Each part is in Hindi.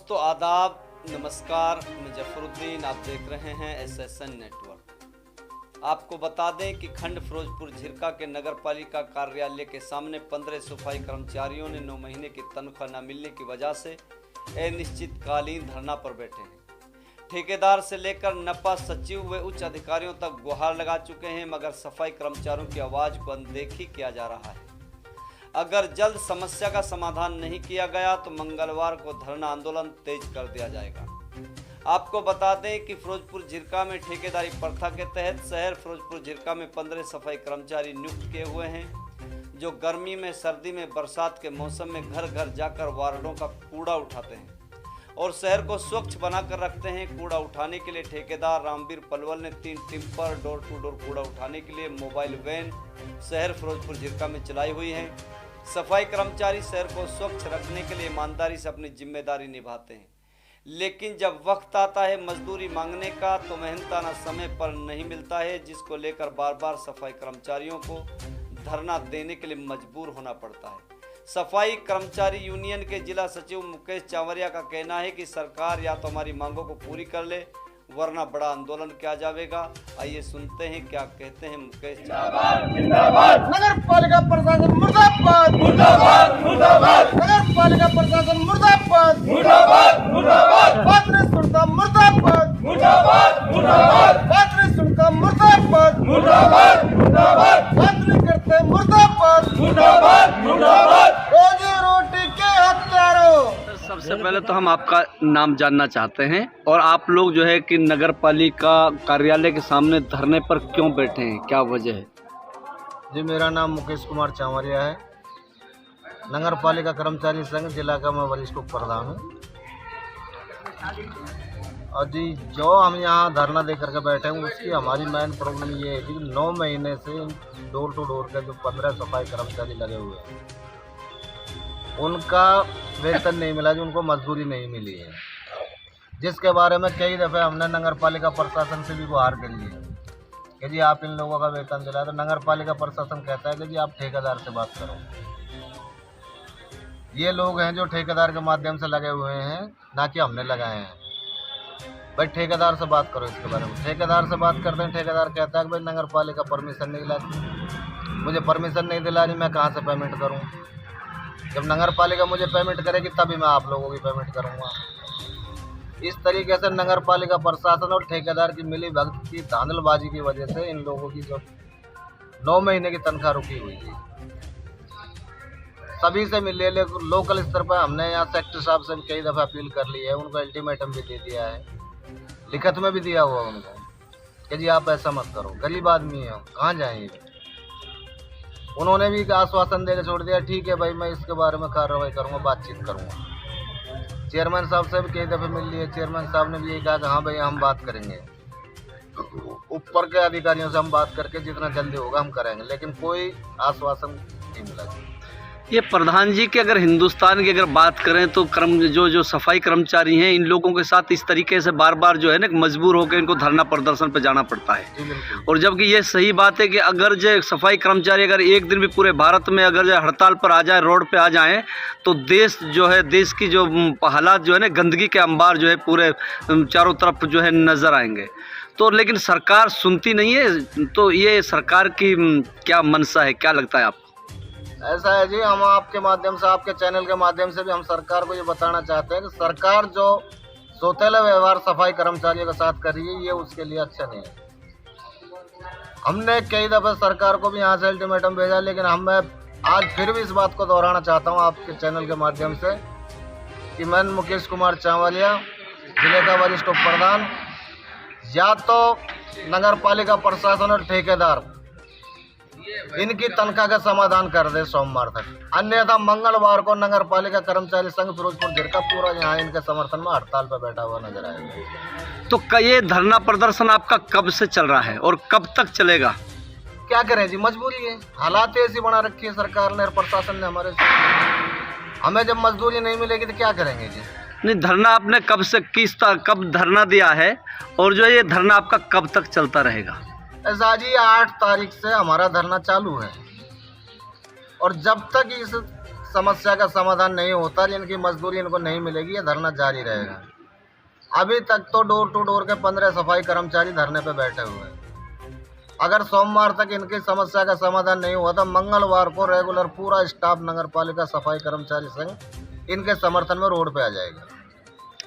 दोस्तों आदाब, नमस्कार। मैं जफरुद्दीन, आप देख रहे हैं एसएसएन नेटवर्क। आपको बता दें कि खंड फिरोजपुर झिरका के नगर पालिका कार्यालय के सामने 15 सफाई कर्मचारियों ने 9 महीने की तनख्वाह न मिलने की वजह से अनिश्चितकालीन धरना पर बैठे हैं। ठेकेदार से लेकर नपा सचिव व उच्च अधिकारियों तक गुहार लगा चुके हैं, मगर सफाई कर्मचारियों की आवाज़ को अनदेखी किया जा रहा है। अगर जल्द समस्या का समाधान नहीं किया गया तो मंगलवार को धरना आंदोलन तेज कर दिया जाएगा। आपको बता दें कि फिरोजपुर झिरका में ठेकेदारी प्रथा के तहत शहर फिरोजपुर झिरका में 15 सफाई कर्मचारी नियुक्त किए हुए हैं, जो गर्मी में, सर्दी में, बरसात के मौसम में घर घर जाकर वार्डों का कूड़ा उठाते हैं और शहर को स्वच्छ बनाकर रखते हैं। कूड़ा उठाने के लिए ठेकेदार रामवीर पलवल ने 3 टिप्पर डोर टू डोर कूड़ा उठाने के लिए मोबाइल वैन शहर फिरोजपुर झिरका में चलाई हुई हैं। सफाई कर्मचारी शहर को स्वच्छ रखने के लिए ईमानदारी से अपनी जिम्मेदारी निभाते हैं, लेकिन जब वक्त आता है मजदूरी मांगने का तो मेहनताना समय पर नहीं मिलता है, जिसको लेकर बार बार सफाई कर्मचारियों को धरना देने के लिए मजबूर होना पड़ता है। सफाई कर्मचारी यूनियन के जिला सचिव मुकेश चावरिया का कहना है कि सरकार या तो हमारी मांगों को पूरी कर ले, वरना बड़ा आंदोलन किया जाएगा। आइए सुनते हैं क्या कहते हैं मुकेश चावरिया। नगर पालिका प्रशासन मुर्दाबाद मुर्दाबाद मुर्दाबाद, नगर पालिका प्रशासन मुर्दाबाद मुर्दाबाद मुर्दाबाद, बात नहीं सुनता मुर्दाबाद मुर्दाबाद मुर्दाबाद, बात नहीं सुनता मुर्दाबाद मुर्दाबाद मुर्दाबाद, बात नहीं करते मुर्दाबाद मुर्दाबाद मुर्दाबाद, रोजी रोटी के हत्यारों। सबसे पहले तो हम आपका नाम जानना चाहते हैं और आप लोग जो है कि नगर पालिका कार्यालय के सामने धरने पर क्यों बैठे हैं, क्या वजह है? जी, मेरा नाम मुकेश कुमार चावरिया है। नगर पालिका कर्मचारी संघ जिला का मैं वरिष्ठ उप प्रधान हूँ। और जी, जो हम यहाँ धरना दे करके बैठे हैं उसकी हमारी मेन प्रॉब्लम ये है कि 9 महीने से डोर टू डोर के जो 15 सफाई कर्मचारी लगे हुए हैं उनका वेतन नहीं मिला, जो उनको मजदूरी नहीं मिली है, जिसके बारे में कई दफ़े हमने नगर पालिका प्रशासन से भी गुहार कर ली है कि जी आप इन लोगों का वेतन दिलाए। तो नगर पालिका प्रशासन कहता है कि जी आप ठेकेदार से बात करो। ये लोग हैं जो ठेकेदार के माध्यम से लगे हुए हैं, ना कि हमने लगाए हैं। भाई ठेकेदार से बात करो इसके बारे में। ठेकेदार से बात करते हैं, ठेकेदार कहता है कि भाई नगर पालिका परमिशन नहीं दिलाती, मुझे परमिशन नहीं दिला रही, मैं कहाँ से पेमेंट करूँ? जब नगर पालिका मुझे पेमेंट करेगी तभी मैं आप लोगों की पेमेंट करूँगा। इस तरीके से नगर पालिका प्रशासन और ठेकेदार की मिली भगत की धांधलबाजी की वजह से इन लोगों की जो 9 महीने की तनख्वाह रुकी हुई थी, सभी से मिले। लोकल स्तर पर हमने यहाँ सेक्रेटरी साहब से भी कई दफ़ा अपील कर ली है, उनको अल्टीमेटम भी दे दिया है, लिखत में भी दिया हुआ उनको कि जी आप ऐसा मत करो, गरीब आदमी है, कहाँ जाएंगे। उन्होंने भी आश्वासन देकर छोड़ दिया, ठीक है भाई मैं इसके बारे में कार्रवाई करूँगा, बातचीत करूँगा। चेयरमैन साहब से भी कई दफ़े मिल लिए, चेयरमैन साहब ने भी यही कहा कि हाँ भाई हम बात करेंगे, ऊपर के अधिकारियों से हम बात करके जितना जल्दी होगा हम करेंगे, लेकिन कोई आश्वासन नहीं मिला। ये प्रधान जी की अगर हिंदुस्तान की अगर बात करें तो जो सफाई कर्मचारी हैं, इन लोगों के साथ इस तरीके से बार बार जो है ना मजबूर होकर इनको धरना प्रदर्शन पे जाना पड़ता है। और जबकि ये सही बात है कि अगर जो सफाई कर्मचारी अगर एक दिन भी पूरे भारत में अगर जो हड़ताल पर आ जाए, रोड पे आ जाएं, तो देश जो है, देश की जो हालात जो है ना, गंदगी के अंबार जो है पूरे चारों तरफ जो है नज़र आएंगे। तो लेकिन सरकार सुनती नहीं है। तो ये सरकार की क्या मंशा है, क्या लगता है आपको? ऐसा है जी, हम आपके माध्यम से, आपके चैनल के माध्यम से भी हम सरकार को ये बताना चाहते हैं कि सरकार जो सौतेला व्यवहार सफाई कर्मचारियों के साथ कर रही है, ये उसके लिए अच्छा नहीं है। हमने कई दफ़े सरकार को भी यहाँ से अल्टीमेटम भेजा, लेकिन मैं आज फिर भी इस बात को दोहराना चाहता हूँ आपके चैनल के माध्यम से कि मैं मुकेश कुमार चावरिया, जिले का वरिष्ठ उप प्रधान, या तो नगर पालिका प्रशासन और ठेकेदार इनकी तनख्वाह का समाधान कर दे सोमवार तक, अन्यथा मंगलवार को नगर पालिका कर्मचारी संघ फिरोजपुर झिरका पूरा यहाँ इनके समर्थन में हड़ताल पर बैठा हुआ नजर आएगा। तो ये धरना प्रदर्शन आपका कब से चल रहा है और कब तक चलेगा? क्या करें जी, मजबूरी है, हालात ऐसी बना रखी है सरकार ने और प्रशासन ने हमारे से। हमें जब मजदूरी नहीं मिलेगी तो क्या करेंगे जी? नहीं, धरना आपने कब से कब धरना दिया है और जो ये धरना आपका कब तक चलता रहेगा? ऐसा जी 8 तारीख से हमारा धरना चालू है और जब तक इस समस्या का समाधान नहीं होता, जिनकी मजदूरी इनको नहीं मिलेगी, ये धरना जारी रहेगा। अभी तक तो डोर टू डोर के 15 सफाई कर्मचारी धरने पे बैठे हुए हैं। अगर सोमवार तक इनकी समस्या का समाधान नहीं हुआ तो मंगलवार को रेगुलर पूरा स्टाफ नगर पालिका सफाई कर्मचारी संघ इनके समर्थन में रोड पे आ जाएगा,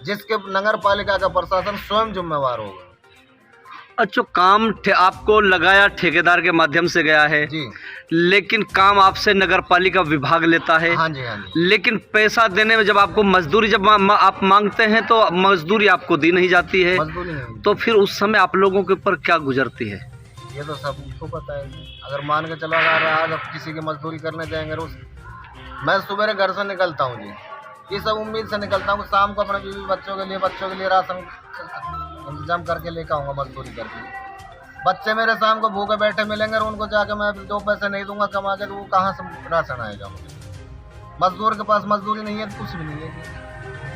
जिसके नगर पालिका का प्रशासन स्वयं जिम्मेवार होगा। अच्छा, काम आपको लगाया ठेकेदार के माध्यम से गया है जी, लेकिन काम आपसे नगर पालिका विभाग लेता है। हाँ जी, हाँ जी। लेकिन पैसा देने में जब आपको मजदूरी जब आप मांगते हैं तो मजदूरी आपको दी नहीं जाती है, मजदूरी नहीं। तो फिर उस समय आप लोगों के ऊपर क्या गुजरती है? ये तो सबको पता है। अगर मान के चलो अगर आज अब किसी की मजदूरी करने जाएंगे रोज, मैं सुबह घर से निकलता हूँ जी, ये सब उम्मीद से निकलता हूँ शाम को अपने बीवी बच्चों के लिए राशन इंतजाम करके लेकर आऊँगा मजदूरी करके। बच्चे मेरे शाम को भूखे बैठे मिलेंगे और उनको जाके मैं 2 पैसे नहीं दूंगा कमा के, तो वो कहाँ से राशन आएगा मुझे? मजदूर के पास मजदूरी नहीं है तो कुछ भी नहीं है,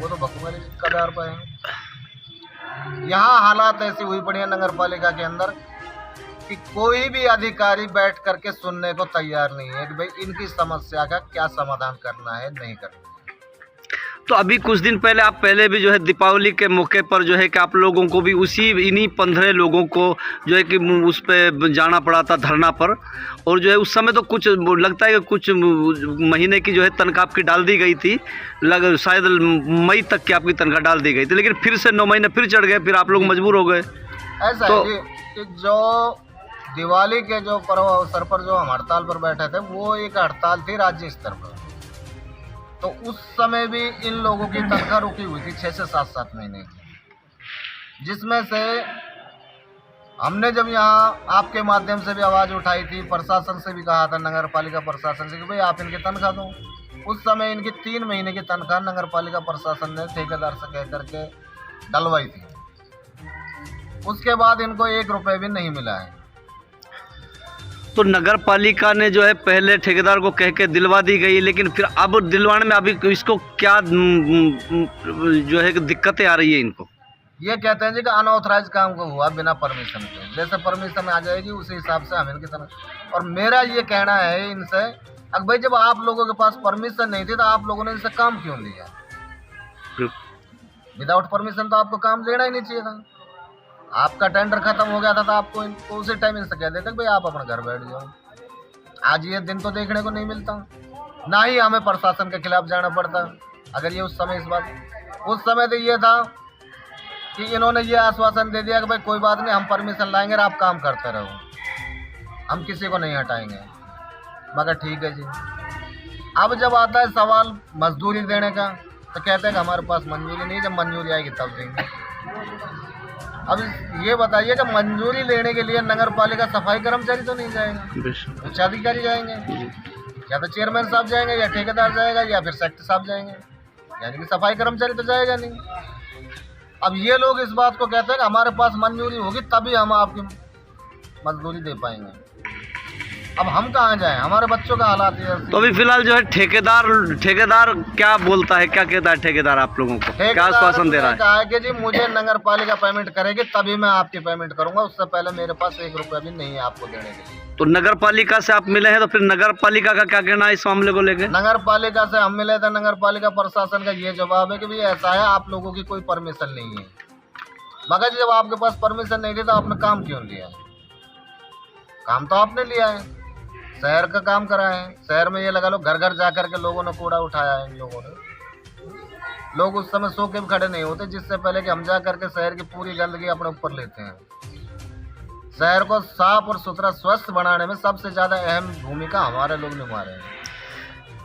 वो तो भकूमत कगार पर है। यहाँ हालात ऐसी हुई पड़ी है नगर पालिका के अंदर कि कोई भी अधिकारी बैठ करके सुनने को तैयार नहीं है कि भाई इनकी समस्या का क्या समाधान करना है, नहीं करना। तो अभी कुछ दिन पहले आप पहले भी जो है दीपावली के मौके पर जो है कि आप लोगों को भी इन्हीं 15 लोगों को जो है कि उस पे जाना पड़ा था धरना पर, और जो है उस समय तो कुछ लगता है कि कुछ महीने की जो है तनख्वाह आपकी डाल दी गई थी, शायद मई तक की आपकी तनख्वाह डाल दी गई थी, लेकिन फिर से 9 महीने फिर चढ़ गए, फिर आप लोग मजबूर हो गए। ऐसा तो है कि जो दिवाली के जो पर्व अवसर पर जो हम हड़ताल पर बैठे थे, वो एक हड़ताल थी राज्य स्तर पर, तो उस समय भी इन लोगों की तनख्वाह रुकी हुई थी 6 से 7 महीने की, जिसमें से हमने जब यहाँ आपके माध्यम से भी आवाज़ उठाई थी, प्रशासन से भी कहा था, नगर पालिका प्रशासन से कि भाई आप इनकी तनख्वाह दो। उस समय इनकी 3 महीने की तनख्वाह नगर पालिका प्रशासन ने ठेकेदार से कह करके डलवाई थी। उसके बाद इनको 1 रुपये भी नहीं मिला है। तो नगर पालिका ने जो है पहले ठेकेदार को कह के दिलवा दी गई, लेकिन फिर अब दिलवाने में अभी इसको क्या जो है दिक्कतें आ रही है इनको? ये कहते हैं जी कि अनऑथराइज काम को हुआ बिना परमिशन के, जैसे परमिशन आ जाएगी उसी हिसाब से हम इनकी तरफ। और मेरा ये कहना है इनसे, अब भाई जब आप लोगों के पास परमिशन नहीं थी तो आप लोगों ने इनसे काम क्यों लिया? विदाउट परमिशन तो आपको काम लेना ही नहीं चाहिए था। आपका टेंडर खत्म हो गया था तो आपको इनको उसी टाइम इनसे कह देते भाई आप अपना घर बैठ जाओ। आज ये दिन तो देखने को नहीं मिलता, ना ही हमें प्रशासन के खिलाफ जाना पड़ता। अगर ये उस समय तो ये था कि इन्होंने ये आश्वासन दे दिया कि भाई कोई बात नहीं, हम परमिशन लाएंगे और आप काम करते रहो, हम किसी को नहीं हटाएंगे। मगर ठीक है जी, अब जब आता है सवाल मजदूरी देने का तो कहते हैं कि हमारे पास मंजूरी नहीं, जब मंजूरी आएगी तब देंगे। अब ये बताइए कि मंजूरी लेने के लिए नगर पालिका सफाई कर्मचारी तो नहीं जाएगा, उच्चाधिकारी जाएंगे, या तो चेयरमैन साहब जाएंगे, या ठेकेदार जाएगा, या फिर सेक्टर साहब जाएंगे, यानी कि सफाई कर्मचारी तो जाएगा नहीं। अब ये लोग इस बात को कहते हैं कि हमारे पास मंजूरी होगी तभी हम आपकी मजदूरी दे पाएंगे। अब हम कहाँ जाएं, हमारे बच्चों का हालात है। तो अभी फिलहाल जो है ठेकेदार क्या बोलता है, क्या कहता है ठेकेदार आप लोगों को, क्या आश्वासन दे रहा है? कहा है कि जी मुझे नगर पालिका पेमेंट करेगी तभी मैं आपकी पेमेंट करूंगा, उससे पहले मेरे पास 1 रुपया भी नहीं है आपको देने के लिए। तो नगर पालिका से आप मिले हैं, तो फिर नगर पालिका का क्या कहना है इस मामले को लेकर? नगर पालिका से हम मिले थे, नगर पालिका प्रशासन का ये जवाब है कि भाई ऐसा है, आप लोगों की कोई परमिशन नहीं है। मगर जब आपके पास परमिशन नहीं थी तो आपने काम क्यों लिया? काम तो आपने लिया है, शहर का काम करा है। शहर में ये लगा लो घर घर जाकर के लोगों ने कूड़ा उठाया है। इन लोगों ने, लोग उस समय सो के भी खड़े नहीं होते जिससे पहले कि हम जा करके शहर की पूरी गंदगी अपने ऊपर लेते हैं। शहर को साफ और सुथरा स्वस्थ बनाने में सबसे ज्यादा अहम भूमिका हमारे लोग निभा रहे हैं।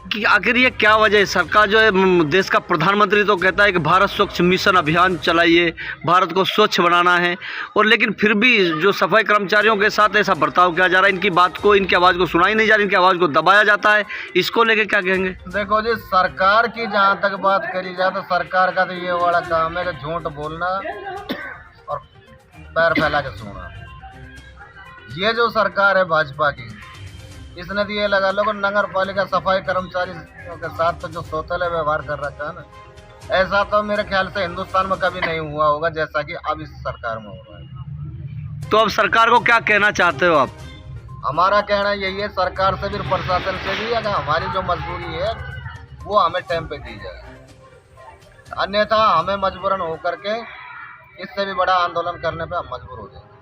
कि आखिर ये क्या वजह है? सरकार जो है, देश का प्रधानमंत्री तो कहता है कि भारत स्वच्छ मिशन अभियान चलाइए, भारत को स्वच्छ बनाना है, और लेकिन फिर भी जो सफाई कर्मचारियों के साथ ऐसा बर्ताव किया जा रहा है, इनकी बात को, इनकी आवाज़ को सुनाई नहीं जा रही, इनकी आवाज़ को दबाया जाता है, इसको लेके क्या कहेंगे? देखो जी, सरकार की जहाँ तक बात करी जाए तो सरकार का तो ये वाला काम है कि झूठ बोलना और पैर फैला के सोना। ये जो सरकार है भाजपा की, इसने तो ये लगा लो कि नगर पालिका सफाई कर्मचारी के साथ तो जो सौतेला व्यवहार कर रखा है ना, ऐसा तो मेरे ख्याल से हिंदुस्तान में कभी नहीं हुआ होगा जैसा कि अब इस सरकार में हो रहा है। तो अब सरकार को क्या कहना चाहते हो आप? हमारा कहना यही है, सरकार से भी, प्रशासन से भी, अगर हमारी जो मजबूरी है वो हमें टाइम पे दी जाए, अन्यथा हमें मजबूरन होकर के इससे भी बड़ा आंदोलन करने पे हम मजबूर हो जाएंगे।